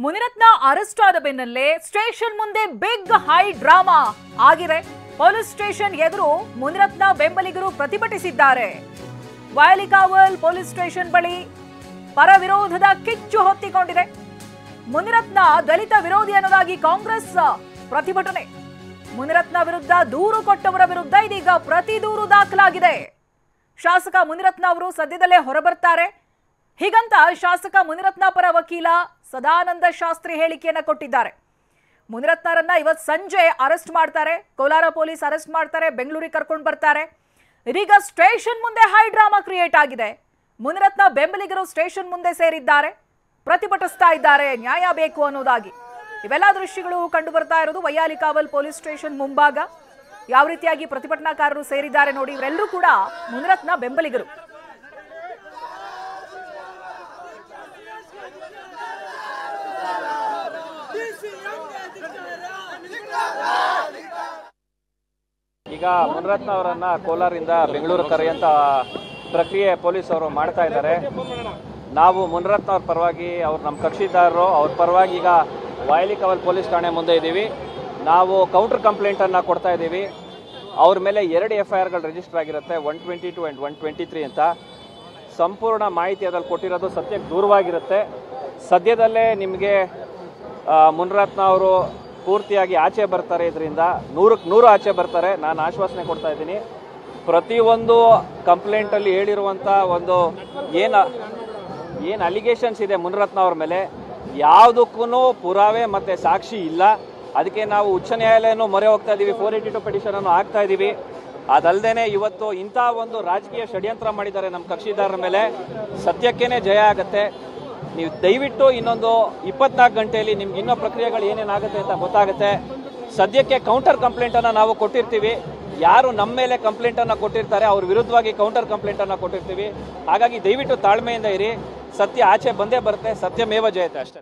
Munirathna arrest ಆದ ಬೆನ್ನಲ್ಲೇ station ಮುಂದೆ ಬಿಗ್ ಹೈ ಡ್ರಾಮಾ ಆಗಿದೆ. ಪೊಲೀಸ್ ಸ್ಟೇಷನ್ ಎದುರು ಮುನಿರತ್ನ ಬೆಂಬಲಿಗರು ಪ್ರತಿಭಟಿಸಿದ್ದಾರೆ. ವಾಯಲಿಕಾವಲ್ ಪೊಲೀಸ್ ಸ್ಟೇಷನ್ ಬಳಿ ಪರ ವಿರೋಧದ ಕಿಚ್ಚು ಹೊತ್ತಿಕೊಂಡಿದೆ. ಮುನಿರತ್ನ ದಲಿತ ವಿರೋಧಿ ಅನ್ನೋದಾಗಿ ಕಾಂಗ್ರೆಸ್ ಪ್ರತಿಭಟನೆ. ಮುನಿರತ್ನ ವಿರುದ್ಧ ದೂರು ಕೊಟ್ಟವರ ವಿರುದ್ಧ ಇದೀಗ ಪ್ರತಿ ದೂರು ದಾಖಲಾಗಿದೆ. ಶಾಸಕ ಮುನಿರತ್ನ ಅವರು ಸದ್ಯದಲ್ಲೇ ಹೊರಬರ್ತಾರೆ. ಹೀಗಂತ ಶಾಸಕ ಮುನಿರತ್ನ ಪರ ವಕೀಲ ಸದಾನಂದ ಶಾಸ್ತ್ರಿ ಹೇಳಿಕೆಯನ್ನ ಕೊಟ್ಟಿದ್ದಾರೆ. ಮುನಿರತ್ನರನ್ನ ಇವತ್ತು ಸಂಜೆ ಅರೆಸ್ಟ್ ಮಾಡ್ತಾರೆ. ಕೋಲಾರ ಪೊಲೀಸ್ ಅರೆಸ್ಟ್ ಮಾಡ್ತಾರೆ, ಬೆಂಗಳೂರಿಗೆ ಕರ್ಕೊಂಡು ಬರ್ತಾರೆ. ಇದೀಗ ಸ್ಟೇಷನ್ ಮುಂದೆ ಹೈ ಡ್ರಾಮಾ ಕ್ರಿಯೇಟ್ ಆಗಿದೆ. ಮುನಿರತ್ನ ಬೆಂಬಲಿಗರು ಸ್ಟೇಷನ್ ಮುಂದೆ ಸೇರಿದ್ದಾರೆ, ಪ್ರತಿಭಟಿಸ್ತಾ ಇದ್ದಾರೆ, ನ್ಯಾಯ ಬೇಕು ಅನ್ನೋದಾಗಿ. ಇವೆಲ್ಲ ದೃಶ್ಯಗಳು ಕಂಡು ಬರ್ತಾ ಇರೋದು ವೈಯಾಲಿಕಾವಲ್ ಪೊಲೀಸ್ ಸ್ಟೇಷನ್ ಮುಂಭಾಗ. ಯಾವ ರೀತಿಯಾಗಿ ಪ್ರತಿಭಟನಾಕಾರರು ಸೇರಿದ್ದಾರೆ ನೋಡಿ. ಇವರೆಲ್ಲರೂ ಕೂಡ ಮುನಿರತ್ನ ಬೆಂಬಲಿಗರು. ಈಗ ಮುನಿರತ್ನ ಅವರನ್ನ ಕೋಲಾರದಿಂದ ಬೆಂಗಳೂರು ಕರೆಯುವಂತ ಪ್ರಕ್ರಿಯೆ ಪೊಲೀಸ್ ಅವರು ಮಾಡ್ತಾ ಇದ್ದಾರೆ. ನಾವು ಮುನಿರತ್ನ ಅವ್ರ ಪರವಾಗಿ, ಅವ್ರು ನಮ್ಮ ಕಕ್ಷಿದಾರರು, ಅವ್ರ ಪರವಾಗಿ ಈಗ ವಾಯಲಿಕಾವಲ್ ಪೊಲೀಸ್ ಠಾಣೆ ಮುಂದೆ ಇದ್ದೀವಿ. ನಾವು ಕೌಂಟರ್ ಕಂಪ್ಲೇಂಟನ್ನು ಕೊಡ್ತಾ ಇದ್ದೀವಿ. ಅವ್ರ ಮೇಲೆ 2 FIRಗಳು ರಿಜಿಸ್ಟರ್ ಆಗಿರುತ್ತೆ, 122 ಆ್ಯಂಡ್ 123 ಅಂತ. ಸಂಪೂರ್ಣ ಮಾಹಿತಿ ಅದ್ರಲ್ಲಿ ಕೊಟ್ಟಿರೋದು ಸತ್ಯಕ್ಕೆ ದೂರವಾಗಿರುತ್ತೆ. ಸದ್ಯದಲ್ಲೇ ನಿಮಗೆ ಮುನಿರತ್ನ ಅವರು ಪೂರ್ತಿಯಾಗಿ ಆಚೆ ಬರ್ತಾರೆ. ಇದರಿಂದ 100ಕ್ಕೆ 100 ಆಚೆ ಬರ್ತಾರೆ, ನಾನು ಆಶ್ವಾಸನೆ ಕೊಡ್ತಾ ಇದ್ದೀನಿ. ಪ್ರತಿಯೊಂದು ಕಂಪ್ಲೇಂಟಲ್ಲಿ ಹೇಳಿರುವಂಥ ಒಂದು ಏನು ಅಲಿಗೇಷನ್ಸ್ ಇದೆ ಮುನಿರತ್ನ ಅವ್ರ ಮೇಲೆ, ಯಾವುದಕ್ಕೂ ಪುರಾವೆ ಮತ್ತು ಸಾಕ್ಷಿ ಇಲ್ಲ. ಅದಕ್ಕೆ ನಾವು ಉಚ್ಚ ನ್ಯಾಯಾಲಯನೂ ಮೊರೆ ಹೋಗ್ತಾ ಇದ್ದೀವಿ, 482 ಪಿಟಿಷನನ್ನು ಹಾಕ್ತಾ ಇದ್ದೀವಿ. ಅದಲ್ಲದೆ ಇವತ್ತು ಇಂಥ ಒಂದು ರಾಜಕೀಯ ಷಡ್ಯಂತ್ರ ಮಾಡಿದ್ದಾರೆ ನಮ್ಮ ಕಕ್ಷಿದಾರರ ಮೇಲೆ. ಸತ್ಯಕ್ಕೇನೆ ಜಯ ಆಗುತ್ತೆ. ನೀವು ದಯವಿಟ್ಟು ಇನ್ನೊಂದು 24 ಗಂಟೆಯಲ್ಲಿ ನಿಮ್ಗೆ ಇನ್ನೂ ಪ್ರಕ್ರಿಯೆಗಳು ಏನೇನಾಗುತ್ತೆ ಅಂತ ಗೊತ್ತಾಗುತ್ತೆ. ಸದ್ಯಕ್ಕೆ ಕೌಂಟರ್ ಕಂಪ್ಲೇಂಟನ್ನು ನಾವು ಕೊಟ್ಟಿರ್ತೀವಿ. ಯಾರು ನಮ್ಮ ಮೇಲೆ ಕಂಪ್ಲೇಂಟನ್ನು ಕೊಟ್ಟಿರ್ತಾರೆ ಅವ್ರ ವಿರುದ್ಧವಾಗಿ ಕೌಂಟರ್ ಕಂಪ್ಲೇಂಟನ್ನು ಕೊಟ್ಟಿರ್ತೀವಿ. ಹಾಗಾಗಿ ದಯವಿಟ್ಟು ತಾಳ್ಮೆಯಿಂದ ಇರಿ. ಸತ್ಯ ಆಚೆ ಬಂದೇ ಬರುತ್ತೆ. ಸತ್ಯಮೇವ ಜಯತೆ ಅಷ್ಟೇ.